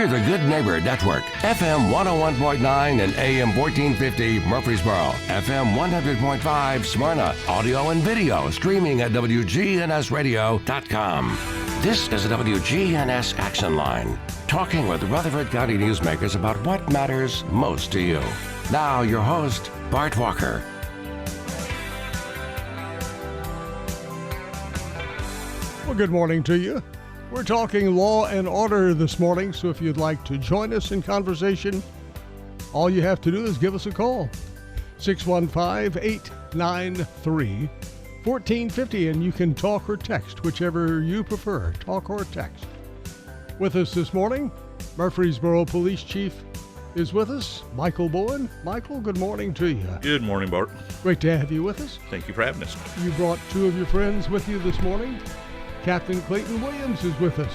We're the Good Neighbor Network, FM 101.9 and AM 1450 Murfreesboro, FM 100.5 Smyrna, audio and video streaming at WGNSradio.com. This is the WGNS Action Line, talking with Rutherford County newsmakers about what matters most to you. Now, your host, Bart Walker. Well, good morning to you. We're talking law and order this morning, so if you'd like to join us in conversation, all you have to do is give us a call. 615-893-1450, and you can talk or text, whichever you prefer, talk or text. With us this morning, Murfreesboro Police Chief is with us, Michael Bowen. Michael, good morning to you. Good morning, Bart. Great to have you with us. Thank you for having us. You brought two of your friends with you this morning. Captain Clayton Williams is with us.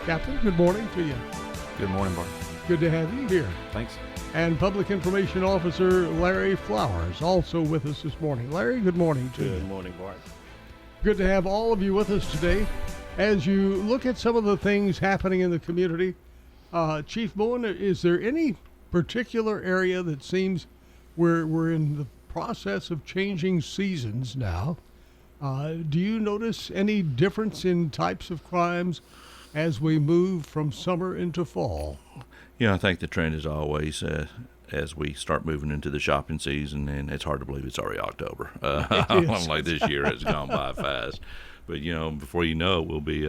Captain, good morning to you. Good morning, Bart. Good to have you here. Thanks. And Public Information Officer Larry Flowers also with us this morning. Larry, good morning to you. Good morning, Bart. Good to have all of you with us today. As you look at some of the things happening in the community, Chief Bowen, is there any particular area that seems we're in the process of changing seasons now? Do you notice any difference in types of crimes as we move from summer into fall? Yeah, I think the trend is always as we start moving into the shopping season, and it's hard to believe it's already October. Like this year has gone by fast. But, before you know it, we'll be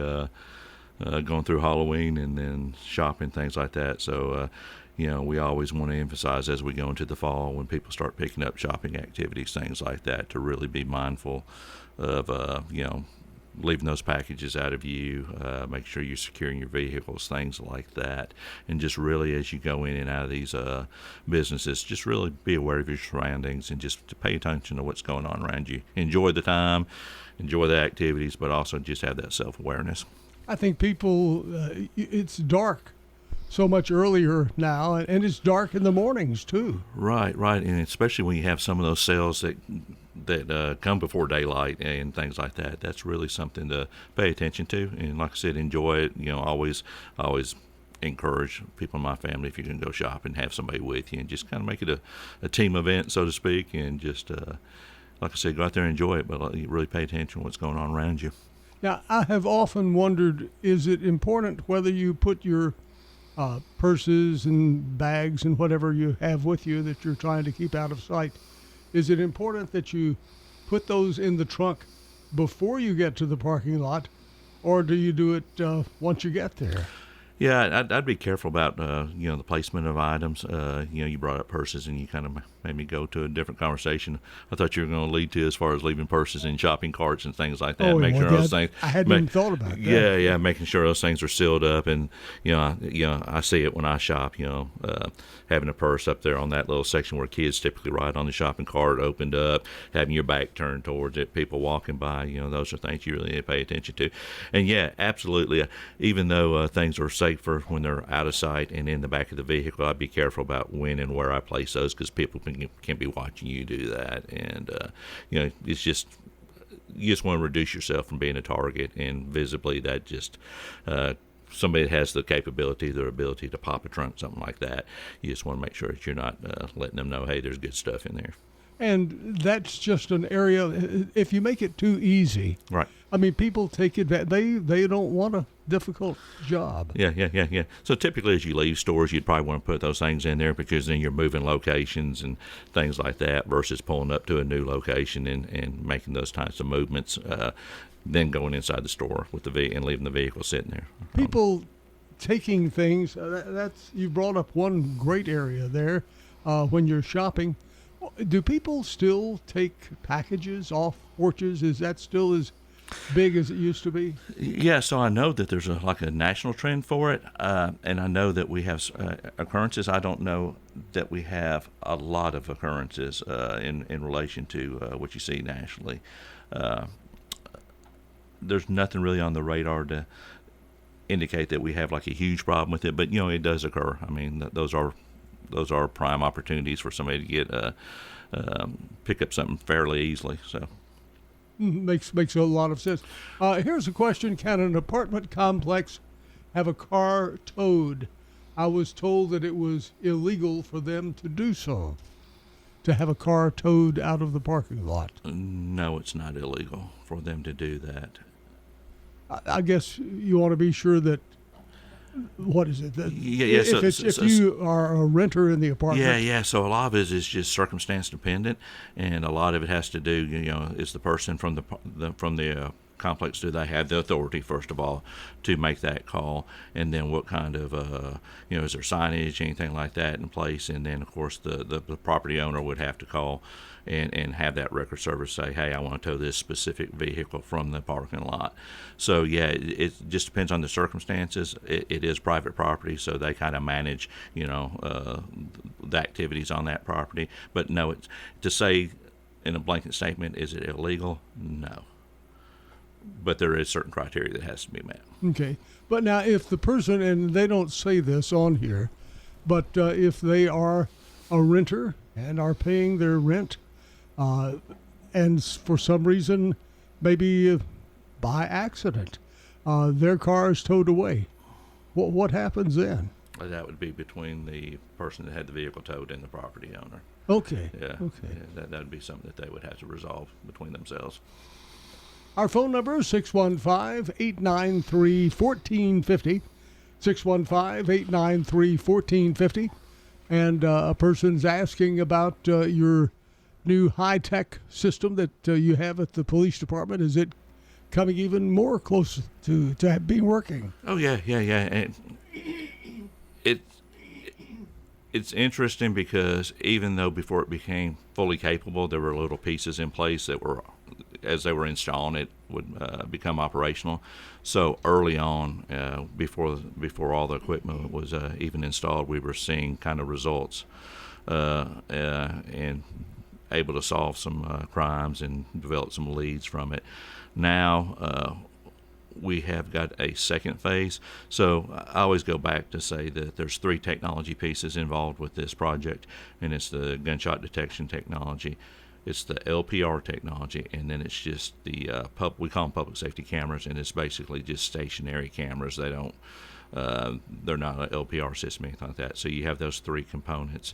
going through Halloween and then shopping, things like that. So, we always want to emphasize as we go into the fall when people start picking up shopping activities, things like that, to really be mindful of, leaving those packages out of view, make sure you're securing your vehicles, things like that. And just really, as you go in and out of these businesses, just really be aware of your surroundings and just to pay attention to what's going on around you. Enjoy the time, enjoy the activities, but also just have that self-awareness. I think people, it's dark so much earlier now, and it's dark in the mornings too. Right, and especially when you have some of those sales that come before daylight and things like that. That's really something to pay attention to. And like I said, enjoy it. Always encourage people in my family, if you can go shop and have somebody with you, and just kind of make it a team event, so to speak, and just like I said, go out there and enjoy it, but really pay attention to what's going on around you. Now, I have often wondered, is it important whether you put your purses and bags and whatever you have with you that you're trying to keep out of sight, is it important that you put those in the trunk before you get to the parking lot, or do you do it once you get there? Yeah, I'd be careful about, the placement of items. You brought up purses, and you kind of made me go to a different conversation I thought you were going to lead to, as far as leaving purses in shopping carts and things like that. Make sure those things. I hadn't even thought about that. Yeah, making sure those things are sealed up, and I see it when I shop. Having a purse up there on that little section where kids typically ride on the shopping cart, opened up, having your back turned towards it, people walking by. Those are things you really need to pay attention to. And yeah, absolutely. Even though things are safer when they're out of sight and in the back of the vehicle, I'd be careful about when and where I place those, because people can be watching you do that. And it's just, you just want to reduce yourself from being a target, and visibly that just somebody that has the capability, their ability to pop a trunk, something like that, you just want to make sure that you're not letting them know, hey, there's good stuff in there. And that's just an area, if you make it too easy. Right. I mean, people take it, they don't want a difficult job. Yeah. So typically as you leave stores, you'd probably want to put those things in there, because then you're moving locations and things like that, versus pulling up to a new location and making those types of movements, then going inside the store with and leaving the vehicle sitting there. People taking things, you brought up one great area there when you're shopping. Do people still take packages off porches? Is that still as big as it used to be? Yeah, so I know that there's a national trend for it, and I know that we have occurrences. I don't know that we have a lot of occurrences in relation to what you see nationally. There's nothing really on the radar to indicate that we have like a huge problem with it, but it does occur. I mean, those are prime opportunities for somebody to get pick up something fairly easily. So makes a lot of sense. Here's a question: can an apartment complex have a car towed I was told that it was illegal for them to do so, to have a car towed out of the parking lot. No, it's not illegal for them to do that. I guess you want to be sure that, what is it? That Yeah. if you are a renter in the apartment. Yeah. So a lot of it is just circumstance dependent, and a lot of it has to do, is the person from the complex, do they have the authority, first of all, to make that call, and then what kind of is there signage, anything like that in place, and then of course the property owner would have to call and have that record service say, hey, I want to tow this specific vehicle from the parking lot. So yeah, it just depends on the circumstances. It is private property, so they kind of manage the activities on that property. But no, it's to say in a blanket statement, is it illegal? No. But there is certain criteria that has to be met. Okay. But now if the person, and they don't say this on here, but if they are a renter and are paying their rent, and for some reason, maybe by accident, their car is towed away, what happens then? That would be between the person that had the vehicle towed and the property owner. Okay. Yeah. Okay. Yeah, that would be something that they would have to resolve between themselves. Our phone number is 615-893-1450, 615-893-1450. And a person's asking about your new high-tech system that you have at the police department. Is it coming even more close to being working? Oh, yeah. And it's interesting because even though before it became fully capable, there were little pieces in place that were, as they were installing it, would become operational. So early on, before all the equipment was even installed, we were seeing kind of results and able to solve some crimes and develop some leads from it. Now we have got a second phase. So I always go back to say that there's three technology pieces involved with this project, and it's the gunshot detection technology, it's the LPR technology, and then it's just the we call them public safety cameras, and it's basically just stationary cameras. They don't they're not an LPR system or anything like that. So you have those three components.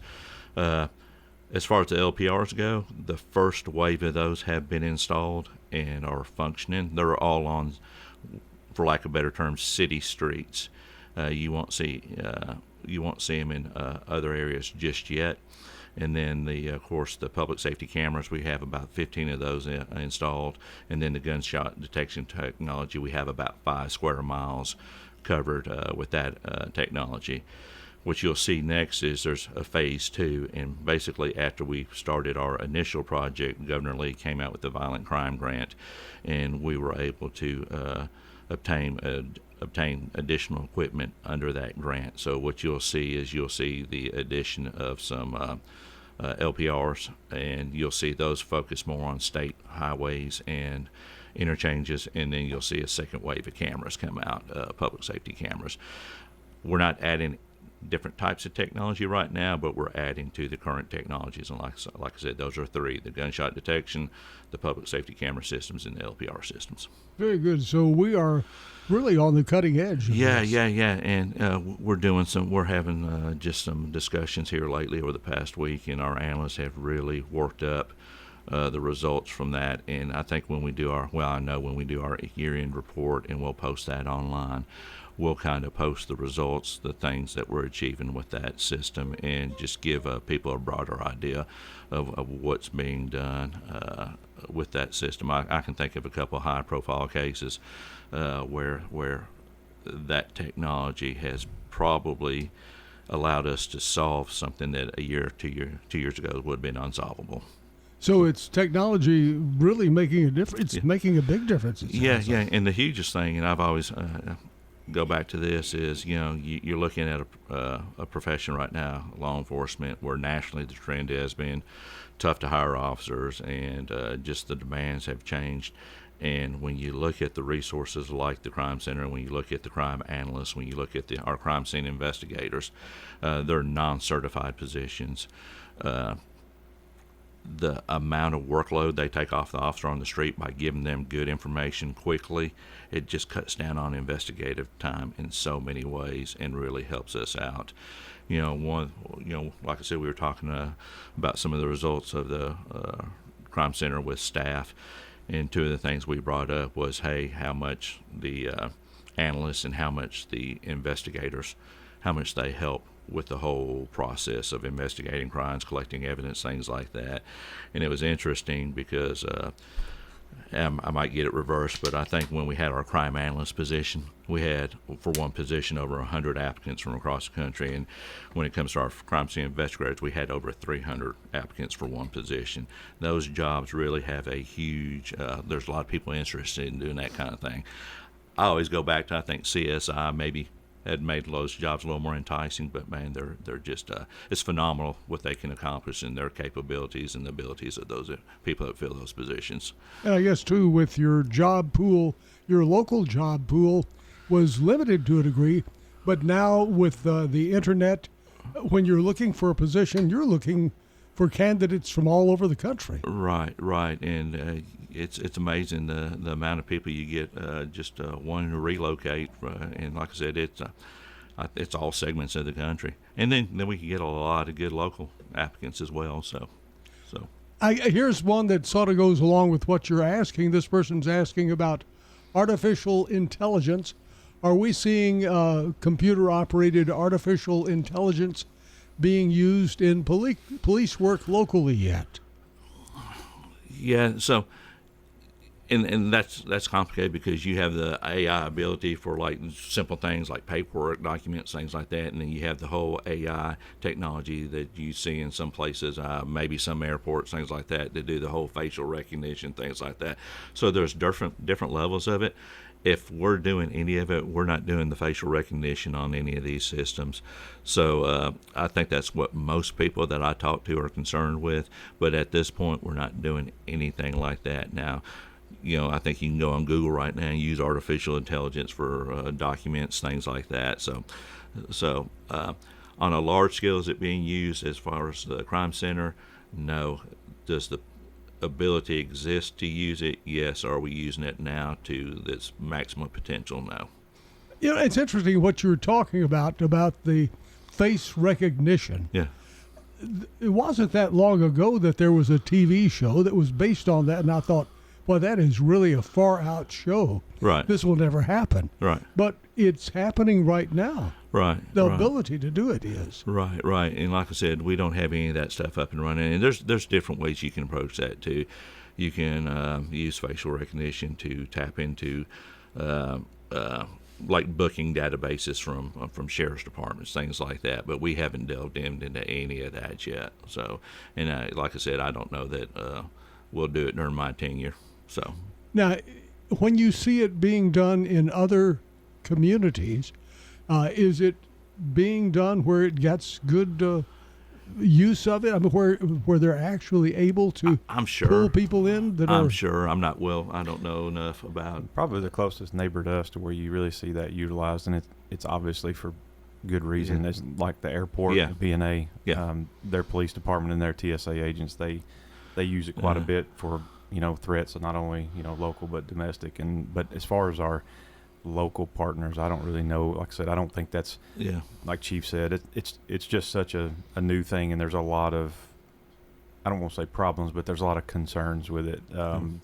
As far as the LPRs go, the first wave of those have been installed and are functioning. They're all on, for lack of better terms, city streets. You won't see them in other areas just yet. And then of course, the public safety cameras, we have about 15 of those installed. And then the gunshot detection technology, we have about 5 square miles covered with that technology. What you'll see next is there's a phase 2, and basically after we started our initial project, Governor Lee came out with the violent crime grant, and we were able to obtain additional equipment under that grant. So what you'll see is the addition of some LPRs, and you'll see those focus more on state highways and interchanges, and then you'll see a second wave of cameras come out, public safety cameras. We're not adding different types of technology right now, but we're adding to the current technologies. And like I said, those are three: the gunshot detection, the public safety camera systems, and the LPR systems. Very good. So we are really on the cutting edge. Yeah. And we're having just some discussions here lately over the past week, and our analysts have really worked up the results from that. And I think when we do our year-end report, and we'll post that online, we'll kind of post the results, the things that we're achieving with that system, and just give people a broader idea of what's being done with that system. I can think of a couple of high-profile cases where that technology has probably allowed us to solve something that a year or 2 years ago would have been unsolvable. So it's technology really making a difference. It's making a big difference. Yeah. And the hugest thing, and I've always go back to this, is you're looking at a profession right now, law enforcement, where nationally the trend has been tough to hire officers, and just the demands have changed. And when you look at the resources like the crime center, when you look at the crime analysts, when you look at our crime scene investigators, they're non-certified positions. the amount of workload they take off the officer on the street by giving them good information quickly, it just cuts down on investigative time in so many ways and really helps us out. Like I said, we were talking about some of the results of the crime center with staff, and two of the things we brought up was, hey, how much the analysts and how much the investigators, how much they help with the whole process of investigating crimes, collecting evidence, things like that. And it was interesting because I might get it reversed, but I think when we had our crime analyst position, we had, for one position, over 100 applicants from across the country. And when it comes to our crime scene investigators, we had over 300 applicants for one position. Those jobs really have a huge, there's a lot of people interested in doing that kind of thing. I always go back to, I think CSI maybe had made those jobs a little more enticing, but man, they're just it's phenomenal what they can accomplish and their capabilities and the abilities of those people that fill those positions. And I guess too, with your job pool, your local job pool was limited to a degree, but now with the internet, when you're looking for a position, you're looking for candidates from all over the country. Right, and it's amazing the amount of people you get just wanting to relocate, and like I said, it's all segments of the country, and then we can get a lot of good local applicants as well. So. Here's one that sort of goes along with what you're asking. This person's asking about artificial intelligence. Are we seeing computer-operated artificial intelligence being used in police work locally yet? Yeah, so and that's complicated because you have the AI ability for like simple things like paperwork, documents, things like that, and then you have the whole AI technology that you see in some places, maybe some airports, things like that do the whole facial recognition, things like that. So there's different levels of it. If we're doing any of it, we're not doing the facial recognition on any of these systems. So I think that's what most people that I talk to are concerned with. But at this point, we're not doing anything like that. Now, I think you can go on Google right now and use artificial intelligence for documents, things like that. So on a large scale, is it being used as far as the crime center? No. Does the ability exist to use it? Yes. Are we using it now to its maximum potential? No. It's interesting what you were talking about the face recognition. Yeah. It wasn't that long ago that there was a TV show that was based on that, and I thought, well, that is really a far out show. Right. This will never happen. Right. But it's happening right now. Right. The ability to do it is. Right. And like I said, we don't have any of that stuff up and running. And there's different ways you can approach that too. You can use facial recognition to tap into like booking databases from sheriff's departments, things like that. But we haven't delved into any of that yet. So, and like I said, I don't know that we'll do it during my tenure. So now, when you see it being done in other communities, is it being done where it gets good use of it? I mean, where they're actually able to I'm sure. pull people in? I'm sure. I don't know enough about. Probably the closest neighbor to us to where you really see that utilized, and it's obviously for good reason. Yeah. It's like the airport, Yeah. the B&A, Yeah. their police department and their TSA agents, they use it quite a bit for threats, so not only local but domestic. But as far as our local partners, I don't really know. Like I said, I don't think that's like Chief said. It's just such a new thing, and there's a lot of, I don't want to say problems, but there's a lot of concerns with it, and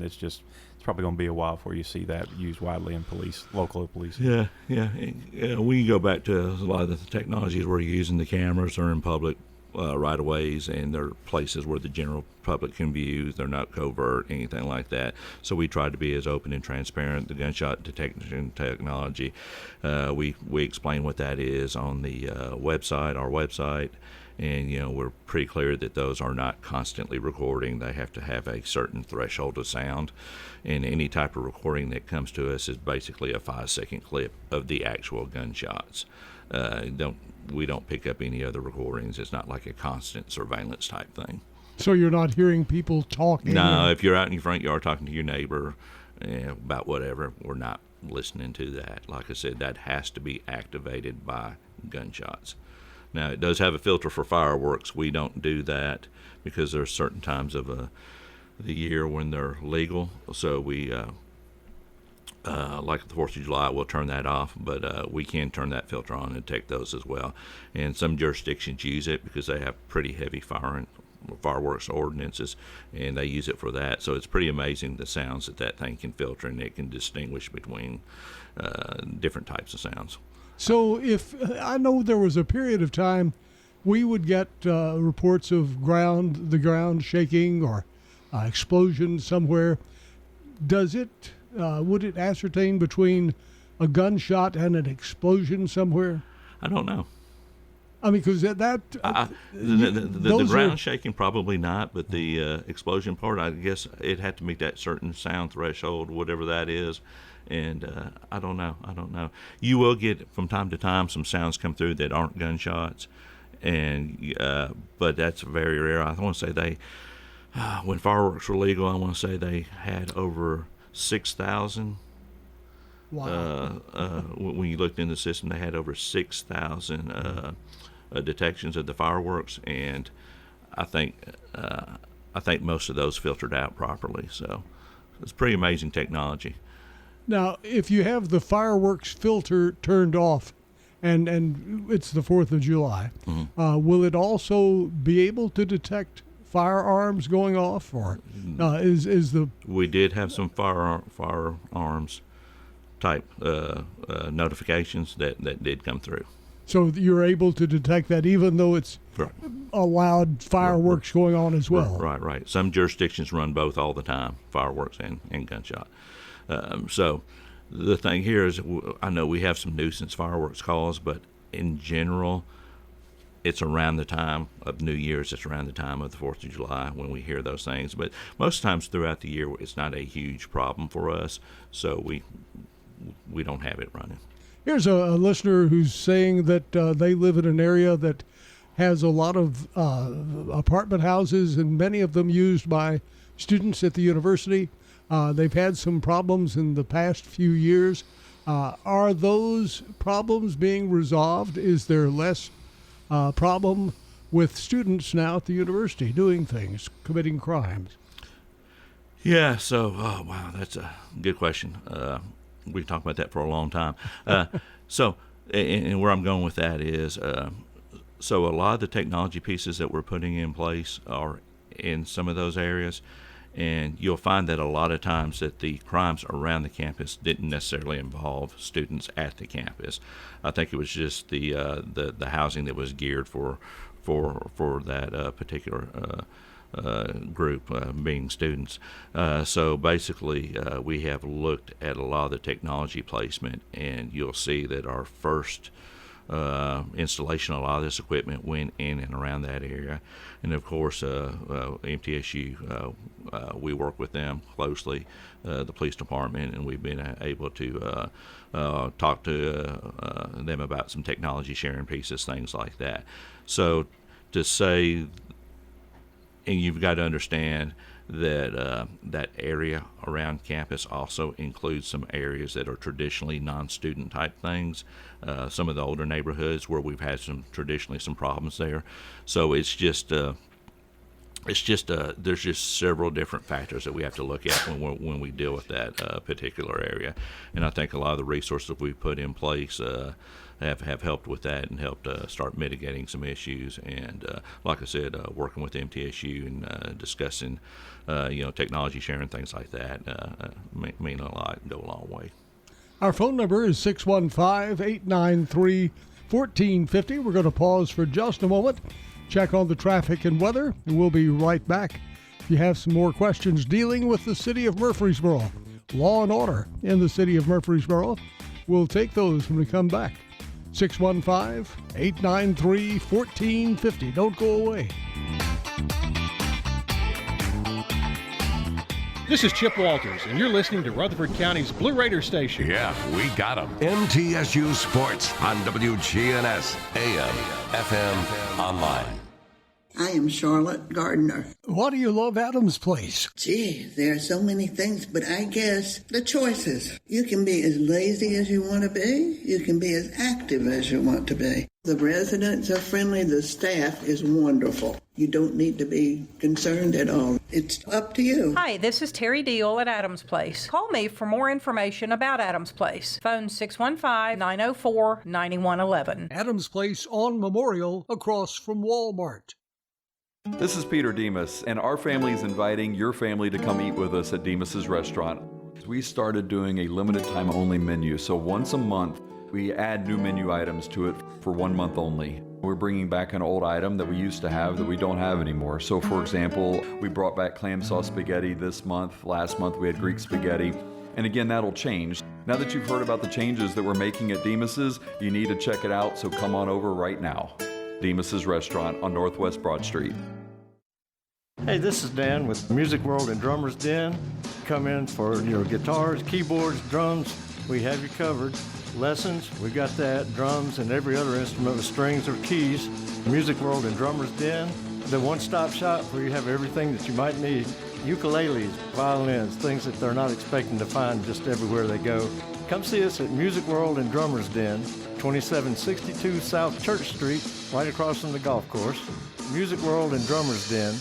it's probably going to be a while before you see that used widely in local police. Yeah. We can go back to a lot of the technologies we're using. The cameras are in public right-of-ways, and they're places where the general public can view. They're not covert, anything like that. So we try to be as open and transparent. The gunshot detection technology, we explain what that is on the website, our website, and we're pretty clear that those are not constantly recording. They have to have a certain threshold of sound, and any type of recording that comes to us is basically a 5-second clip of the actual gunshots. We don't pick up any other recordings. It's not like a constant surveillance type thing. So you're not hearing people talking? No, if you're out in your front yard talking to your neighbor about whatever, we're not listening to that. Like I said, that has to be activated by gunshots. Now, it does have a filter for fireworks. We don't do that because there are certain times of the year when they're legal. So we, like the 4th of July, we'll turn that off, but we can turn that filter on and detect those as well. And some jurisdictions use it because they have pretty heavy fireworks ordinances, and they use it for that. So it's pretty amazing the sounds that thing can filter, and it can distinguish between different types of sounds. So if I know there was a period of time we would get reports of the ground shaking or explosion somewhere. Would it ascertain between a gunshot and an explosion somewhere? I don't know. I mean, because the ground shaking, probably not, but the explosion part, I guess it had to meet that certain sound threshold, whatever that is. And I don't know. You will get from time to time some sounds come through that aren't gunshots, and but that's very rare. I want to say when fireworks were legal, I want to say they had over 6,000. Wow. When you looked in the system, they had over 6,000 detections of the fireworks, and I think most of those filtered out properly. So it's pretty amazing technology. Now, if you have the fireworks filter turned off, and it's the 4th of July, Mm-hmm. Will it also be able to detect firearms going off, or We did have some firearms type notifications that did come through. So you're able to detect that even though it's Right. allowed fireworks going on as well? Right. Some jurisdictions run both all the time, fireworks and gunshot. So the thing here is, I know we have some nuisance fireworks calls, but in general, it's around the time of New Year's. It's around the time of the 4th of July when we hear those things. But most times throughout the year, it's not a huge problem for us, so we don't have it running. Here's a listener who's saying that they live in an area that has a lot of apartment houses, and many of them used by students at the university. They've had some problems in the past few years. Are those problems being resolved? Is there less problem with students now at the university doing things, committing crimes? Yeah, so, wow, that's a good question. We can talk about that for a long time. So, and where I'm going with that is, so a lot of the technology pieces that we're putting in place are in some of those areas, and you'll find that a lot of times that the crimes around the campus didn't necessarily involve students at the campus. I think it was just the housing that was geared for that particular group, being students. So basically, we have looked at a lot of the technology placement, and you'll see that our first installation of a lot of this equipment went in and around that area. And of course, MTSU, we work with them closely, the police department, and we've been able to talk to them about some technology sharing pieces, things like that. So to say, and you've got to understand that that area around campus also includes some areas that are traditionally non-student type things, some of the older neighborhoods where we've had traditionally some problems there. So there's just several different factors that we have to look at when we deal with that particular area. And I think a lot of the resources we've put in place have helped with that and helped start mitigating some issues. And like I said, working with MTSU and discussing technology sharing, things like that mean a lot and go a long way. Our phone number is 615-893-1450. We're going to pause for just a moment, check on the traffic and weather, and we'll be right back. If you have some more questions dealing with the city of Murfreesboro, law and order in the city of Murfreesboro, we'll take those when we come back. 615-893-1450. Don't go away. This is Chip Walters, and you're listening to Rutherford County's Blue Raider station. Yeah, we got them. MTSU Sports on WGNS, AM, FM, online. I am Charlotte Gardner. Why do you love Adams Place? Gee, there are so many things, but I guess the choices. You can be as lazy as you want to be. You can be as active as you want to be. The residents are friendly. The staff is wonderful. You don't need to be concerned at all. It's up to you. Hi, this is Terry Deal at Adams Place. Call me for more information about Adams Place. Phone 615-904-9111. Adams Place on Memorial across from Walmart. This is Peter Demas, and our family is inviting your family to come eat with us at Demas's Restaurant. We started doing a limited time only menu, so once a month we add new menu items to it for 1 month only. We're bringing back an old item that we used to have that we don't have anymore. So for example, we brought back clam sauce spaghetti this month. Last month we had Greek spaghetti. And again, that'll change. Now that you've heard about the changes that we're making at Demas's, you need to check it out, so come on over right now. Demas's Restaurant on Northwest Broad Street. Hey, this is Dan with Music World and Drummers Den. Come in for your guitars, keyboards, drums. We have you covered. Lessons, we got that. Drums and every other instrument with strings or keys. Music World and Drummers Den. The one-stop shop where you have everything that you might need. Ukuleles, violins, things that they're not expecting to find just everywhere they go. Come see us at Music World and Drummers Den, 2762 South Church Street, right across from the golf course. Music World and Drummers Den.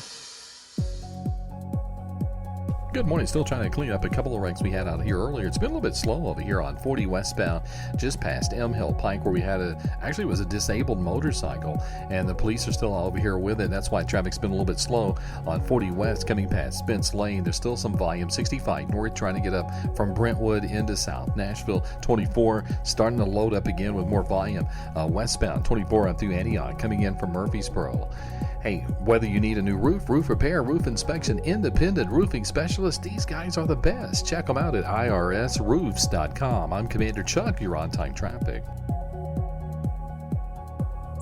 Good morning. Still trying to clean up a couple of wrecks we had out here earlier. It's been a little bit slow over here on 40 westbound, just past M Hill Pike, where we had actually it was a disabled motorcycle, and the police are still over here with it. That's why traffic's been a little bit slow on 40 west coming past Spence Lane. There's still some volume. 65 north trying to get up from Brentwood into South Nashville. 24 starting to load up again with more volume. Westbound 24 on through Antioch coming in from Murfreesboro. Hey, whether you need a new roof, roof repair, roof inspection, independent roofing specialists, these guys are the best. Check them out at irsroofs.com. I'm Commander Chuck. You're on time traffic.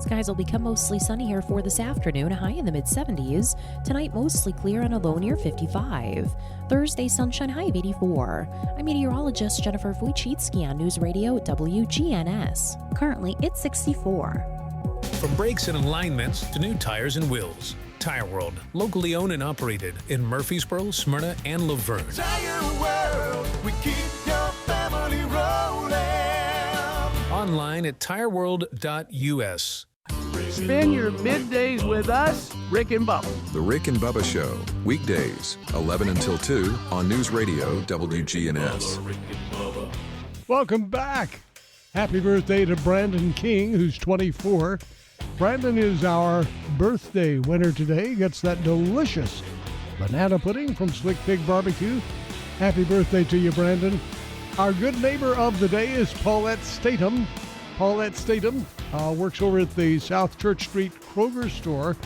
Skies will become mostly sunny here for this afternoon, a high in the mid-70s. Tonight, mostly clear and a low near 55. Thursday, sunshine, high of 84. I'm meteorologist Jennifer Wojcicki on News Radio WGNS. Currently, it's 64. From brakes and alignments to new tires and wheels, Tire World, locally owned and operated in Murfreesboro, Smyrna, and Laverne. Tire World, we keep your family rolling. Online at tireworld.us. Spend your middays with us, Rick and Bubba. The Rick and Bubba Show, weekdays, 11 until 2 on News Radio WGNS. Welcome back. Happy birthday to Brandon King, who's 24. Brandon is our birthday winner today. Gets that delicious banana pudding from Slick Pig Barbecue. Happy birthday to you, Brandon. Our good neighbor of the day is Paulette Statham. Paulette Statham works over at the South Church Street Kroger store,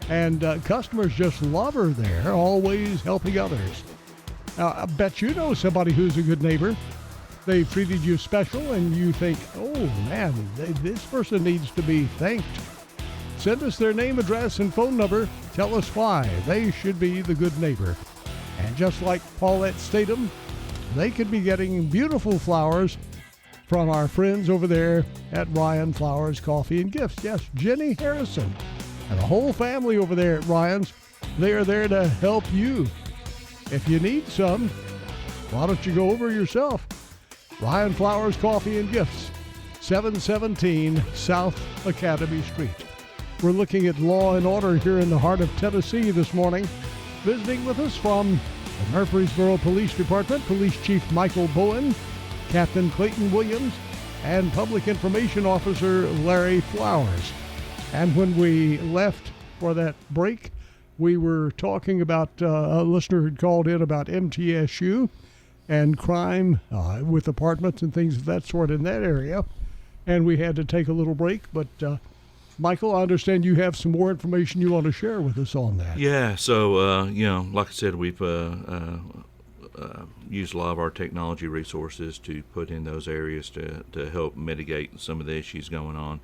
and customers just love her there, always helping others. I bet you know somebody who's a good neighbor. They've treated you special, and you think, oh, man, this person needs to be thanked. Send us their name, address, and phone number. Tell us why they should be the good neighbor. And just like Paulette Statham, they could be getting beautiful flowers from our friends over there at Ryan Flowers Coffee and Gifts. Yes, Jenny Harrison and the whole family over there at Ryan's. They are there to help you. If you need some, why don't you go over yourself? Ryan Flowers Coffee and Gifts, 717 South Academy Street. We're looking at law and order here in the heart of Tennessee this morning. Visiting with us from the Murfreesboro Police Department, Police Chief Michael Bowen, Captain Clayton Williams, and Public Information Officer Larry Flowers. And when we left for that break, we were talking about, a listener had called in about MTSU and crime with apartments and things of that sort in that area. And we had to take a little break. But, Michael, I understand you have some more information you want to share with us on that. Yeah, so, like I said, we've used a lot of our technology resources to put in those areas to help mitigate some of the issues going on.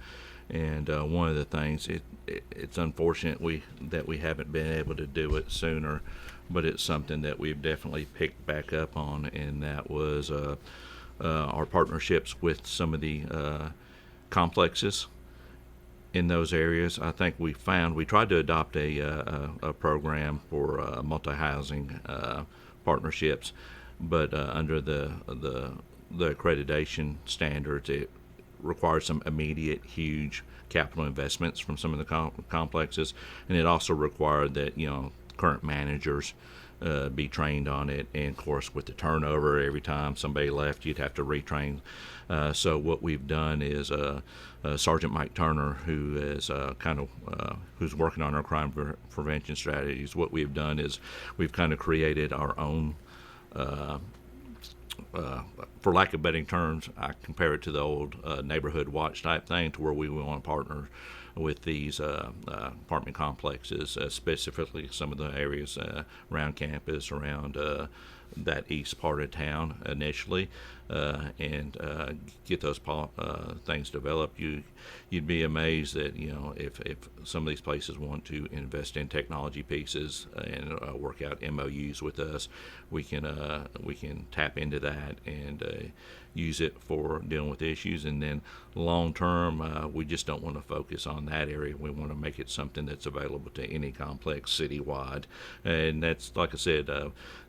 And one of the things, it's unfortunate that we haven't been able to do it sooner, but it's something that we've definitely picked back up on, and that was our partnerships with some of the complexes in those areas. I think we tried to adopt a program for multi-housing partnerships, but under the accreditation standards, it required some immediate, huge capital investments from some of the complexes, and it also required that current managers be trained on it, and of course with the turnover, every time somebody left you'd have to retrain. So what we've done is Sergeant Mike Turner, who is who's working on our crime prevention strategies, what we've done is we've kind of created our own for lack of better terms, I compare it to the old neighborhood watch type thing, to where we want to partner with these apartment complexes, specifically some of the areas around campus, around that east part of town initially, and get those things developed. You'd be amazed that if some of these places want to invest in technology pieces and work out MOUs with us, we can tap into that and use it for dealing with issues. And then long term, we just don't want to focus on that area. We want to make it something that's available to any complex citywide. And that's, like I said,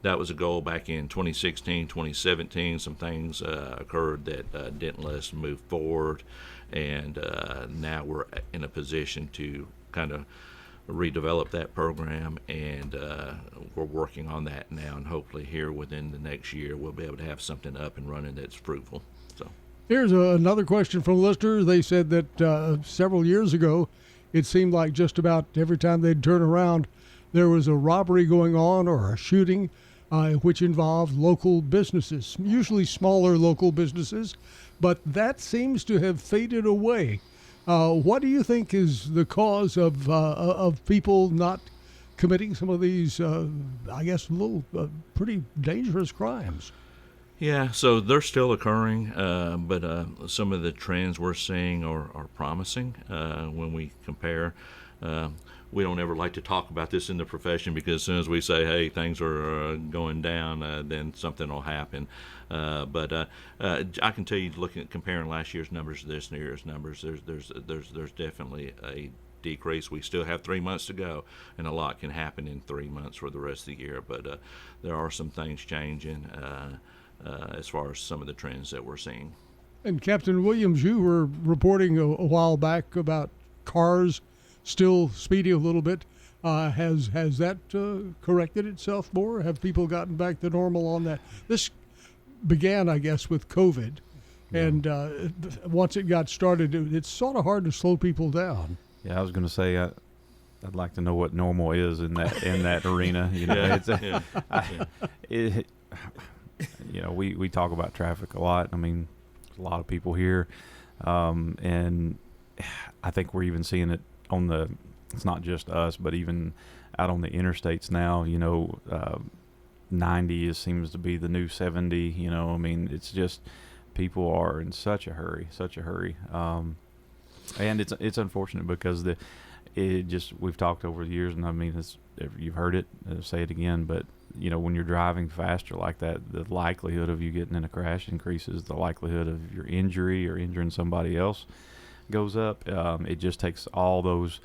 that was a goal back in 2016, 2017. Some things occurred that didn't let us move forward. And now we're in a position to kind of redevelop that program, and we're working on that now, and hopefully here within the next year we'll be able to have something up and running that's fruitful. So here's another question from listeners. They said that several years ago it seemed like just about every time they'd turn around there was a robbery going on or a shooting which involved local businesses, usually smaller local businesses, but that seems to have faded away. What do you think is the cause of people not committing some of these, I guess, little pretty dangerous crimes? Yeah, so they're still occurring, but some of the trends we're seeing are promising when we compare. We don't ever like to talk about this in the profession, because as soon as we say, hey, things are going down, then something will happen. But I can tell you, looking at comparing last year's numbers to this year's numbers, there's definitely a decrease. We still have 3 months to go, and a lot can happen in 3 months for the rest of the year. But there are some things changing as far as some of the trends that we're seeing. And Captain Williams, you were reporting a while back about cars still speeding a little bit. Has that corrected itself more? Have people gotten back to normal on that? This began, I guess, with COVID, and once it got started, it's sort of hard to slow people down. Yeah, I was going to say I'd like to know what normal is in that arena. We talk about traffic a lot. I mean, there's a lot of people here, and I think we're even seeing it on it's not just us, but even out on the interstates now. 90 seems to be the new 70. I mean, it's just people are in such a hurry, and it's unfortunate because we've talked over the years, and I mean, you've heard it, say it again, but when you're driving faster like that, the likelihood of you getting in a crash increases. The likelihood of your injury or injuring somebody else goes up. It just takes all those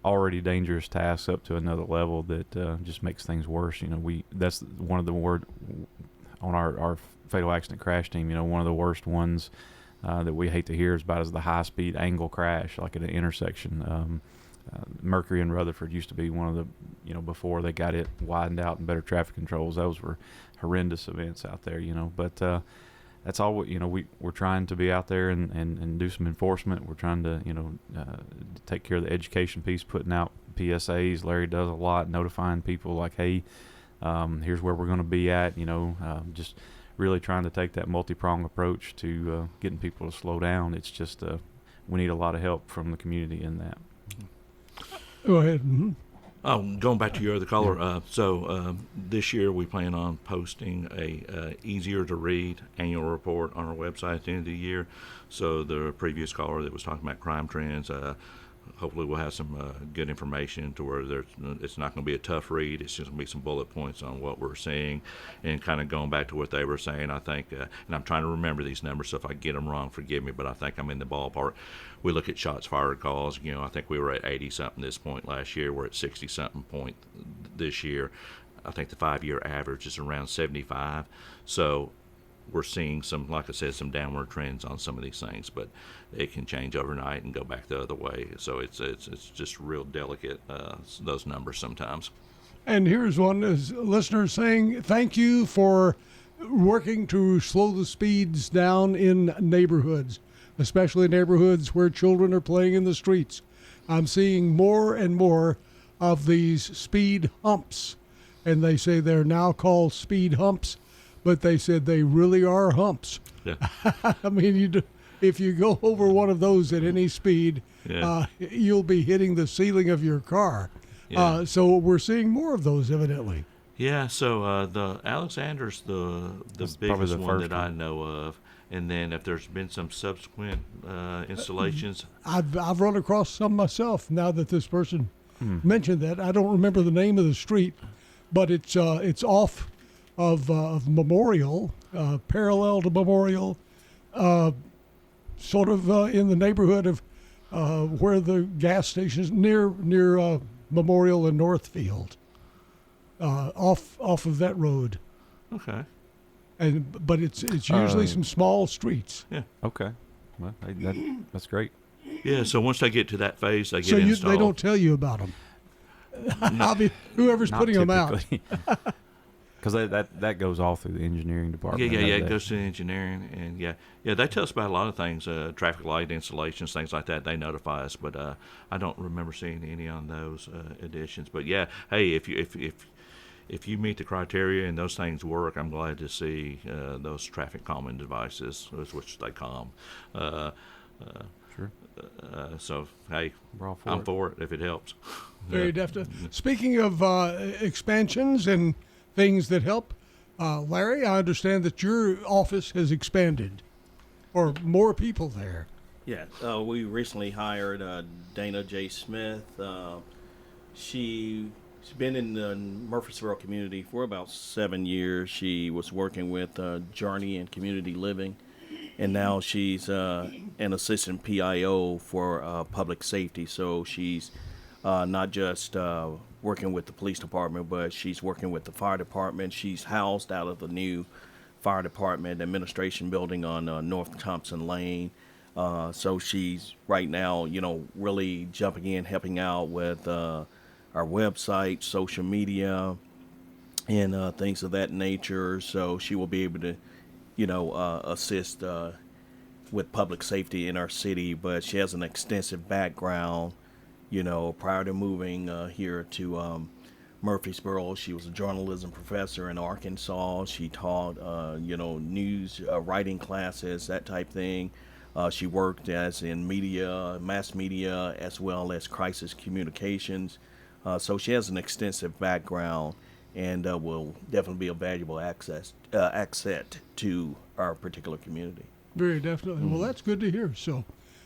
already dangerous tasks up to another level that just makes things worse. That's one of the word on our fatal accident crash team. One of the worst ones that we hate to hear is the high-speed angle crash, like at an intersection. Mercury and Rutherford used to be one of the, before they got it widened out and better traffic controls, those were horrendous events out there, but that's all we're trying to be out there and do some enforcement. We're trying to, take care of the education piece, putting out PSAs. Larry does a lot, notifying people like, hey, here's where we're going to be at, just really trying to take that multi-pronged approach to getting people to slow down. It's just we need a lot of help from the community in that. Go ahead. Mm-hmm. Going back to your other caller, so this year we plan on posting a easier to read annual report on our website at the end of the year. So the previous caller that was talking about crime trends, hopefully we'll have some good information to where it's not going to be a tough read. It's just going to be some bullet points on what we're seeing, and kind of going back to what they were saying. I think, and I'm trying to remember these numbers, so if I get them wrong, forgive me, but I think I'm in the ballpark. We look at shots fired calls. I think we were at 80-something this point last year. We're at 60-something point this year. I think the 5-year average is around 75. So we're seeing some, like I said, some downward trends on some of these things, but it can change overnight and go back the other way. So it's just real delicate, those numbers sometimes. And here's one listener saying, thank you for working to slow the speeds down in neighborhoods, especially neighborhoods where children are playing in the streets. I'm seeing more and more of these speed humps, and they say they're now called speed humps, but they said they really are humps. Yeah. I mean, if you go over one of those at any speed, you'll be hitting the ceiling of your car. Yeah. So we're seeing more of those, evidently. Yeah, so the Alexander's the biggest one that I know of, and then if there's been some subsequent installations, I've run across some myself. Now that this person mentioned that, I don't remember the name of the street, but it's off of Memorial, parallel to Memorial, sort of in the neighborhood of where the gas station is, near Memorial and Northfield. Off of that road. Okay. But it's usually some small streets. Yeah. Okay. Well, that's great. Yeah. So once they get to that phase, they get installed. They don't tell you about them. I mean, whoever's putting them out. Because that goes all through the engineering department. Yeah. It goes to engineering, and they tell us about a lot of things, traffic light installations, things like that. They notify us, but I don't remember seeing any on those additions. But yeah, hey, if you meet the criteria and those things work, I'm glad to see those traffic calming devices, which they calm. Sure. So hey, I'm for it if it helps. Very definitely. Speaking of expansions and things that help, Larry, I understand that your office has expanded, or more people there. Yeah, we recently hired Dana J. Smith. She's been in the Murfreesboro community for about 7 years. She was working with Journey and Community Living, and now she's an assistant PIO for public safety. So she's not just working with the police department, but she's working with the fire department. She's housed out of the new fire department administration building on North Thompson Lane. So she's right now, really jumping in, helping out with our website, social media, and things of that nature. So she will be able to, assist with public safety in our city. But she has an extensive background. Prior to moving here to Murfreesboro, she was a journalism professor in Arkansas. She taught, news writing classes, that type thing. She worked as in media, mass media, as well as crisis communications. So she has an extensive background and will definitely be a valuable asset to our particular community. Very definitely. Well, that's good to hear. So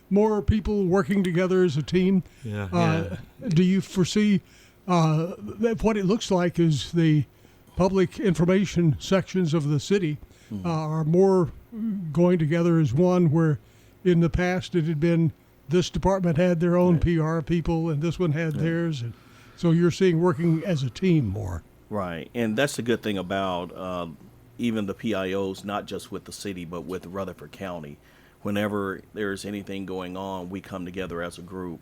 more people working together as a team. Yeah. Do you foresee that what it looks like is the public information sections of the city are more going together as one, where in the past it had been this department had their own PR people and this one had theirs, and so you're seeing working as a team more. Right, and that's the good thing about even the PIOs, not just with the city but with Rutherford County. Whenever there's anything going on, we come together as a group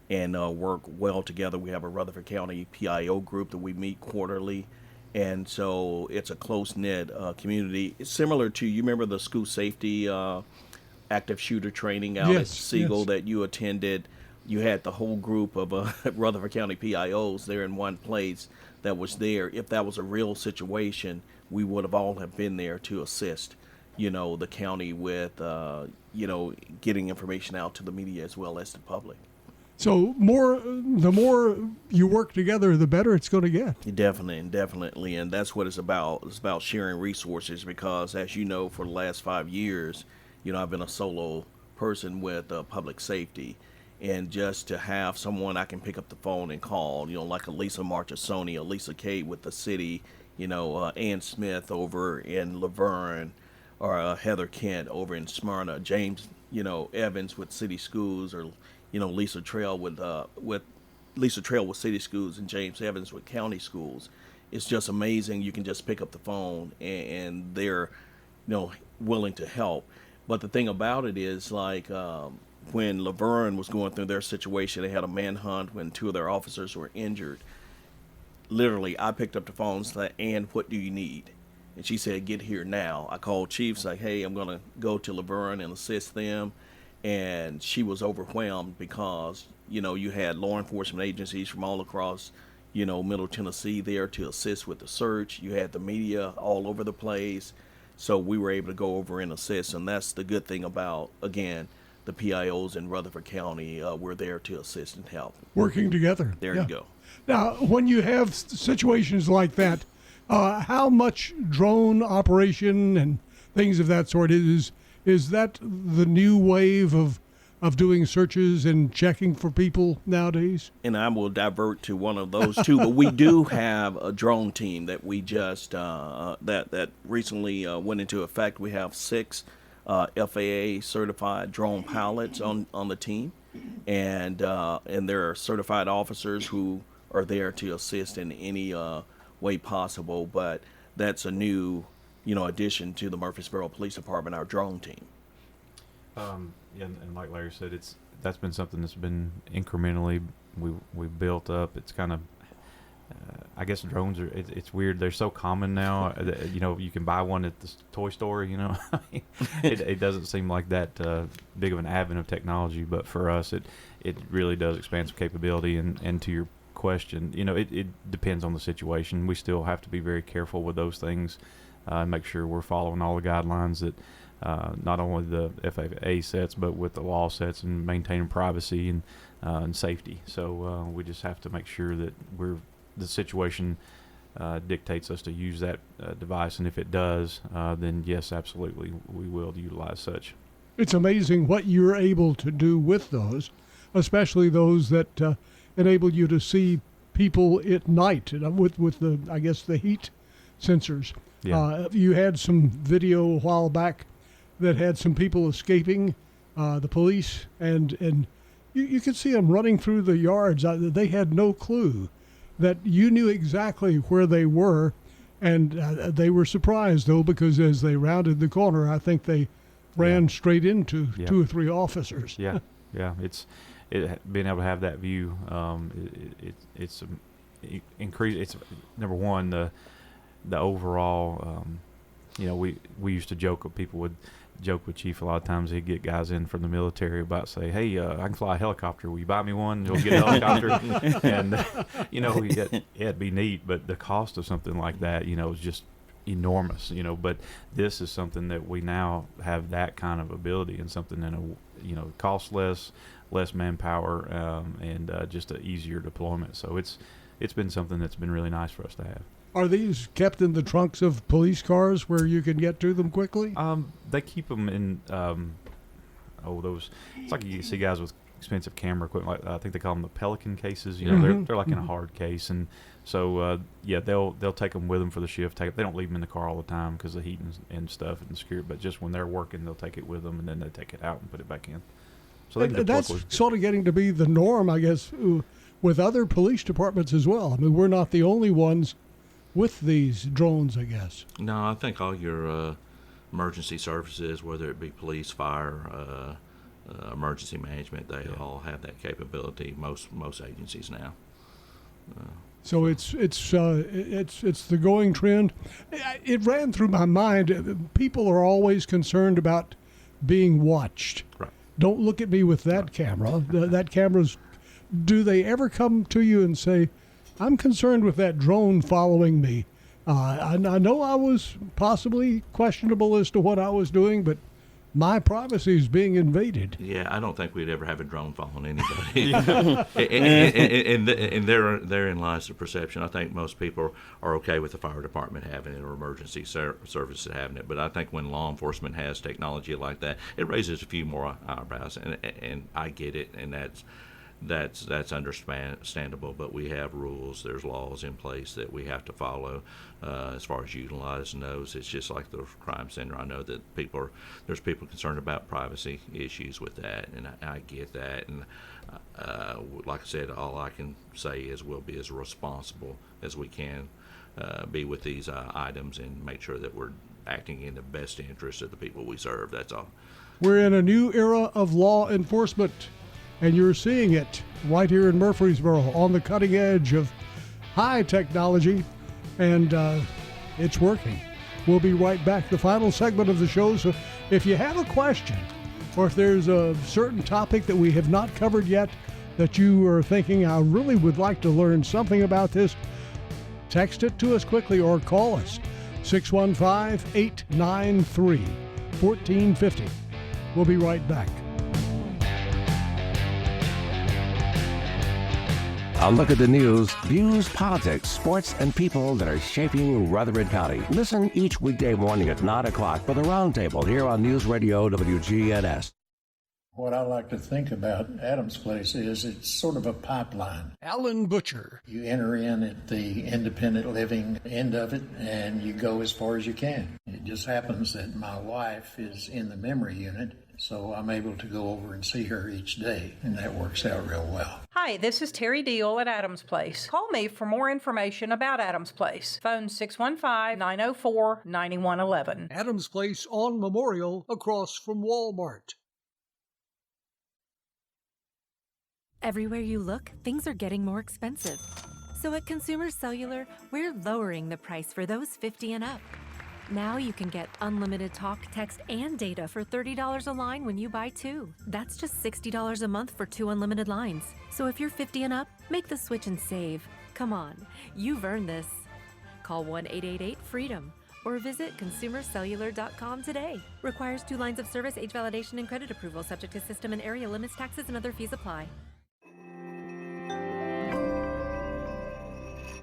and work well together. We have a Rutherford County PIO group that we meet quarterly, and so it's a close-knit community. It's similar to, you remember the school safety active shooter training out at Siegel that you attended? You had the whole group of Rutherford County PIOs there in one place that was there. If that was a real situation, we would have all have been there to assist the county with, getting information out to the media as well as the public. So the more you work together, the better it's going to get. Definitely. And that's what it's about. It's about sharing resources because, as you know, for the last 5 years, I've been a solo person with public safety. And just to have someone I can pick up the phone and call, like a Lisa Marchesoni, a Lisa K with the city, Ann Smith over in Laverne, or Heather Kent over in Smyrna, James, Evans with City Schools, or Lisa Trail with City Schools, and James Evans with County Schools. It's just amazing. You can just pick up the phone and they're willing to help. But the thing about it is, like, when Laverne was going through their situation, they had a manhunt when 2 of their officers were injured. Literally, I picked up the phone and said, "Ann, what do you need?" And she said, "Get here now." I called chiefs, like, "Hey, I'm going to go to Laverne and assist them." And she was overwhelmed because, you had law enforcement agencies from all across, Middle Tennessee there to assist with the search. You had the media all over the place. So we were able to go over and assist. And that's the good thing about, again, the PIOs in Rutherford County. We're there to assist and help. Working together. There you go. Now, when you have situations like that, how much drone operation and things of that sort is that the new wave of doing searches and checking for people nowadays? And I will divert to one of those too, but we do have a drone team that we just that recently went into effect. We have 6 FAA certified drone pilots on the team, and there are certified officers who are there to assist in any way possible. But that's a new addition to the Murfreesboro Police Department, our drone team. And like Larry said, that's been something that's been incrementally we've built up. It's kind of I guess drones are it's weird. They're so common now. You can buy one at the toy store. It doesn't seem like that big of an advent of technology, but for us, it really does expand some capability. And to your question, it depends on the situation. We still have to be very careful with those things. Make sure we're following all the guidelines that not only the FAA sets, but with the law sets, and maintaining privacy and safety. So we just have to make sure that the situation dictates us to use that device, and if it does, then yes, absolutely, we will utilize such. It's amazing what you're able to do with those, especially those that enable you to see people at night with the, I guess, the heat sensors. Yeah. You had some video a while back that had some people escaping the police, and you could see them running through the yards. They had no clue that you knew exactly where they were, and they were surprised, though, because as they rounded the corner, I think they ran straight into 2 or 3 officers. Yeah, it's being able to have that view. It's increase. It's number one, the overall. We used to joke with people would joke with Chief a lot of times. He'd get guys in from the military about, say, "Hey, I can fly a helicopter. Will you buy me one? You'll get a helicopter." And it'd be neat, but the cost of something like that, is just enormous. But this is something that we now have that kind of ability, and something that costs less manpower, and just an easier deployment. So it's been something that's been really nice for us to have. Are these kept in the trunks of police cars where you can get to them quickly? They keep them in those. It's like you see guys with expensive camera equipment. Like, I think they call them the Pelican cases. They're like in a hard case, and so they'll take them with them for the shift. They don't leave them in the car all the time because of heat and stuff and security. But just when they're working, they'll take it with them, and then they take it out and put it back in. So that's sort of getting to be the norm, I guess, with other police departments as well. I mean, we're not the only ones with these drones, I guess. No, I think all your emergency services, whether it be police, fire, emergency management, they all have that capability. Most agencies now. So it's the going trend. It ran through my mind. People are always concerned about being watched. Right. Don't look at me with that camera. That camera's. Do they ever come to you and say, "I'm concerned with that drone following me. I know I was possibly questionable as to what I was doing, but my privacy is being invaded." Yeah, I don't think we'd ever have a drone following anybody. and therein lies the perception. I think most people are okay with the fire department having it or emergency services having it. But I think when law enforcement has technology like that, it raises a few more eyebrows. And I get it, and that's understandable, but we have rules. There's laws in place that we have to follow as far as utilizing those. It's just like the crime center. I know that there's people concerned about privacy issues with that, and I get that. And like I said, all I can say is we'll be as responsible as we can be with these items and make sure that we're acting in the best interest of the people we serve. That's all. We're in a new era of law enforcement, and you're seeing it right here in Murfreesboro on the cutting edge of high technology, and it's working. We'll be right back. The final segment of the show. So if you have a question, or if there's a certain topic that we have not covered yet that you are thinking, I really would like to learn something about this, text it to us quickly or call us. 615-893-1450. We'll be right back. A look at the news, views, politics, sports, and people that are shaping Rutherford County. Listen each weekday morning at 9 o'clock for the Roundtable here on News Radio WGNS. What I like to think about Adams Place is it's sort of a pipeline. Alan Butcher. You enter in at the independent living end of it, and you go as far as you can. It just happens that my wife is in the memory unit, so I'm able to go over and see her each day, and that works out real well. Hi, this is Terry Deal at Adams Place. Call me for more information about Adams Place. Phone 615-904-9111. Adams Place on Memorial across from Walmart. Everywhere you look, things are getting more expensive. So at Consumer Cellular, we're lowering the price for those 50 and up. Now you can get unlimited talk, text, and data for $30 a line when you buy 2. That's just $60 a month for 2 unlimited lines. So if you're 50 and up, make the switch and save. Come on, you've earned this. Call 1-888-FREEDOM or visit consumercellular.com today. Requires 2 lines of service, age validation, and credit approval, subject to system and area limits, taxes, and other fees apply.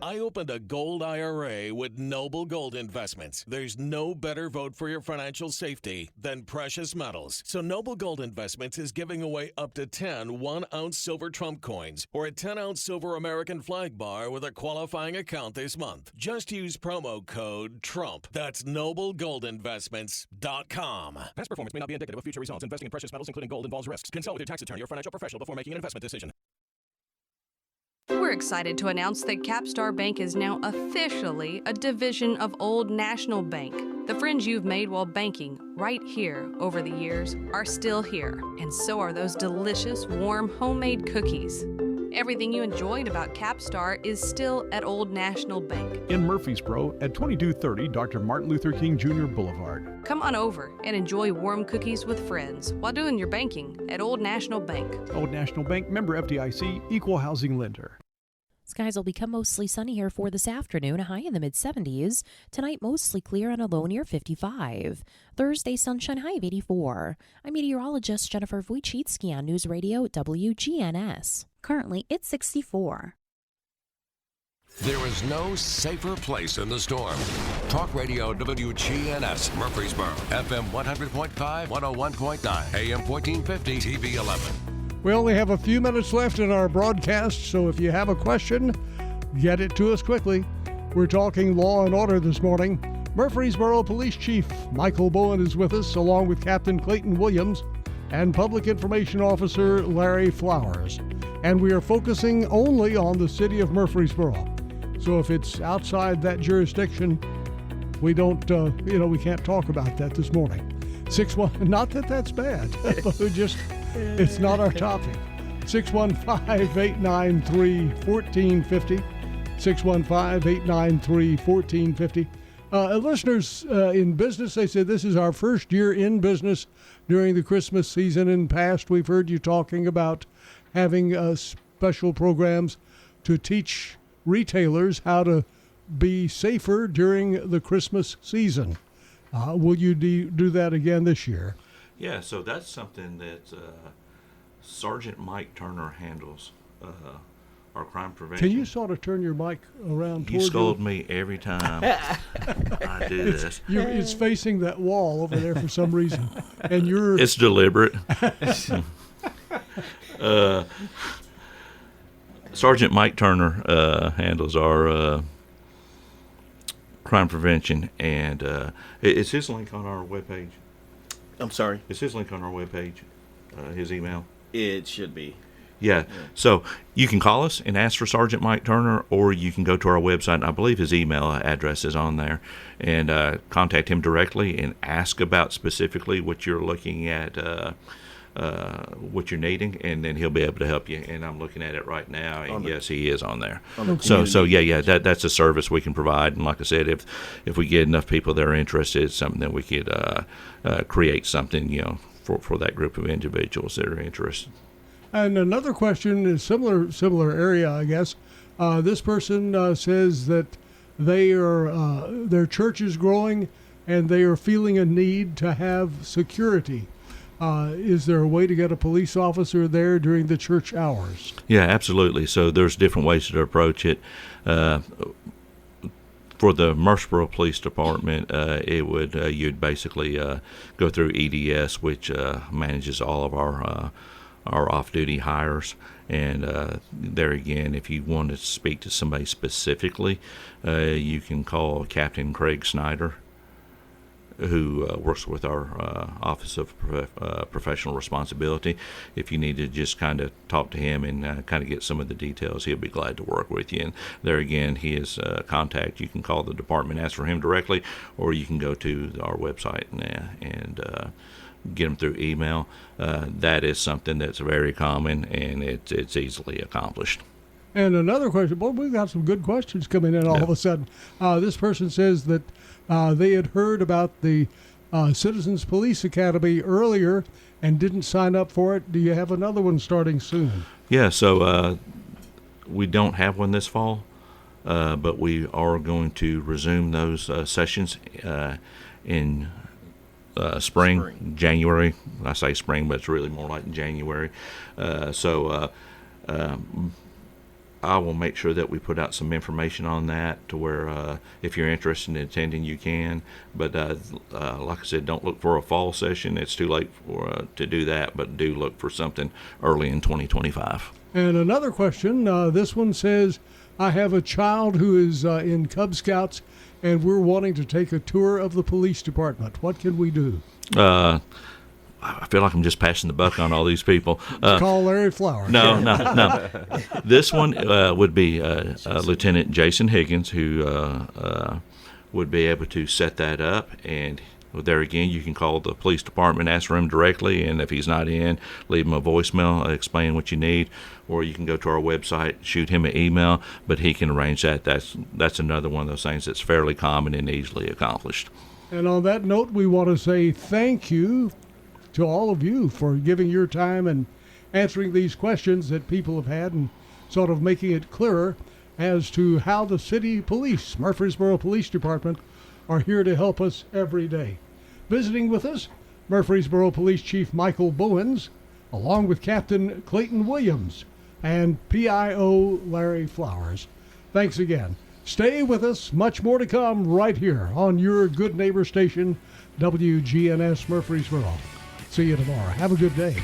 I opened a gold IRA with Noble Gold Investments. There's no better vote for your financial safety than precious metals. So Noble Gold Investments is giving away up to 10 1-ounce silver Trump coins or a 10-ounce silver American flag bar with a qualifying account this month. Just use promo code TRUMP. That's NobleGoldInvestments.com. Past performance may not be indicative of future results. Investing in precious metals, including gold, involves risks. Consult with your tax attorney or financial professional before making an investment decision. We're excited to announce that Capstar Bank is now officially a division of Old National Bank. The friends you've made while banking right here over the years are still here, and so are those delicious, warm, homemade cookies. Everything you enjoyed about Capstar is still at Old National Bank. In Murfreesboro at 2230 Dr. Martin Luther King Jr. Boulevard. Come on over and enjoy warm cookies with friends while doing your banking at Old National Bank. Old National Bank, member FDIC, equal housing lender. Skies will become mostly sunny here for this afternoon, a high in the mid-70s. Tonight, mostly clear and a low near 55. Thursday, sunshine, high of 84. I'm meteorologist Jennifer Wojcicki on News Radio WGNS. Currently, it's 64. There is no safer place in the storm. Talk Radio WGNS, Murfreesboro, FM 100.5, 101.9, AM 1450, TV 11. We only have a few minutes left in our broadcast, so if you have a question, get it to us quickly. We're talking law and order this morning. Murfreesboro Police Chief Michael Bowen is with us, along with Captain Clayton Williams and Public Information Officer Larry Flowers. And we are focusing only on the city of Murfreesboro. So if it's outside that jurisdiction, we don't, we can't talk about that this morning. 6-1, not that that's bad, but it's not our topic. 615-893-1450. 615-893-1450. Listeners in business, they said this is our first year in business during the Christmas season. In past, we've heard you talking about having special programs to teach retailers how to be safer during the Christmas season. Will you do that again this year? Yeah, so that's something that Sergeant Mike Turner handles, our crime prevention. Can you sort of turn your mic around? You scold me every time I do this. It's facing that wall over there for some reason, and you're. It's deliberate. Sergeant Mike Turner handles our crime prevention, and is his link on our webpage? I'm sorry? Is his link on our webpage, his email? It should be. Yeah. So you can call us and ask for Sergeant Mike Turner, or you can go to our website, and I believe his email address is on there, and contact him directly and ask about specifically what you're looking at, what you're needing, and then he'll be able to help you. And I'm looking at it right now, and yes, he is on there. So yeah, that's a service we can provide. And like I said, if we get enough people that are interested, it's something that we could create something, for that group of individuals that are interested. And another question is similar area, I guess. This person says that their church is growing and they are feeling a need to have security. Is there a way to get a police officer there during the church hours? Yeah, absolutely. So there's different ways to approach it. For the Murfreesboro Police Department, you'd basically go through EDS, which manages all of our off-duty hires, and there again, if you want to speak to somebody specifically, you can call Captain Craig Snyder, who works with our Office of Professional Responsibility. If you need to just kind of talk to him and kind of get some of the details, he'll be glad to work with you. And there again, his contact, you can call the department, ask for him directly, or you can go to our website and get them through email. That is something that's very common, and it's easily accomplished. And another question, boy, we've got some good questions coming in all of a sudden. This person says that they had heard about the Citizens Police Academy earlier and didn't sign up for it. Do you have another one starting soon? Yeah, so we don't have one this fall, but we are going to resume those sessions in spring, January. I say spring, but it's really more like January. I will make sure that we put out some information on that to where if you're interested in attending, you can. But like I said, don't look for a fall session. It's too late to do that, but do look for something early in 2025. And another question, this one says, I have a child who is in Cub Scouts, and we're wanting to take a tour of the police department. What can we do? I feel like I'm just passing the buck on all these people. Call Larry Flowers. No. This one would be Lieutenant Jason Higgins, who would be able to set that up. And there again, you can call the police department, ask for him directly, and if he's not in, leave him a voicemail, explain what you need, or you can go to our website, shoot him an email, but he can arrange that. That's another one of those things that's fairly common and easily accomplished. And on that note, we want to say thank you to all of you for giving your time and answering these questions that people have had and sort of making it clearer as to how the city police, Murfreesboro Police Department, are here to help us every day. Visiting with us, Murfreesboro Police Chief Michael Bowens, along with Captain Clayton Williams and PIO Larry Flowers. Thanks again. Stay with us. Much more to come right here on your good neighbor station, WGNS Murfreesboro. See you tomorrow. Have a good day.